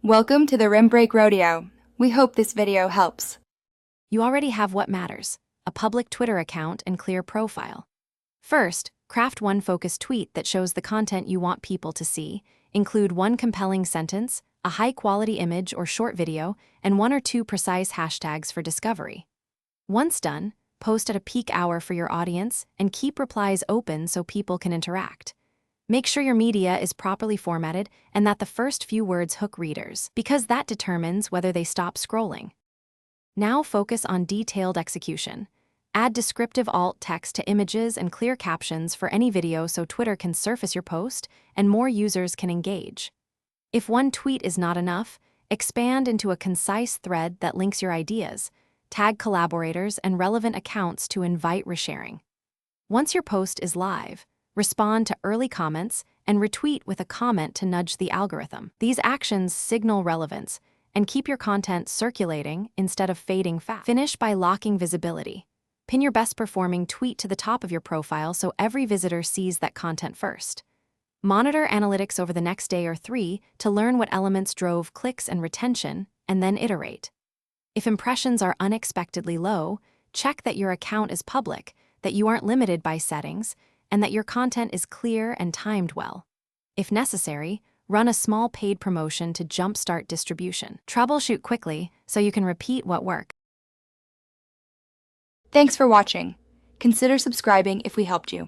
Welcome to the Rim Break Rodeo. We hope this video helps. You already have what matters: a public Twitter account and clear profile. First, craft one focused tweet that shows the content you want people to see. Include one compelling sentence, a high-quality image or short video, and one or two precise hashtags for discovery. Once done, post at a peak hour for your audience and keep replies open so people can interact. Make sure your media is properly formatted and that the first few words hook readers, because that determines whether they stop scrolling. Now focus on detailed execution. Add descriptive alt text to images and clear captions for any video so Twitter can surface your post and more users can engage. If one tweet is not enough, expand into a concise thread that links your ideas. Tag collaborators and relevant accounts to invite resharing. Once your post is live, respond to early comments and retweet with a comment to nudge the algorithm. These actions signal relevance and keep your content circulating instead of fading fast. Finish by locking visibility. Pin your best performing tweet to the top of your profile so every visitor sees that content first. Monitor analytics over the next day or 3 to learn what elements drove clicks and retention, and then iterate. If impressions are unexpectedly low, check that your account is public, that you aren't limited by settings, and that your content is clear and timed well. If necessary, run a small paid promotion to jumpstart distribution. Troubleshoot quickly so you can repeat what worked. Thanks for watching. Consider subscribing if we helped you.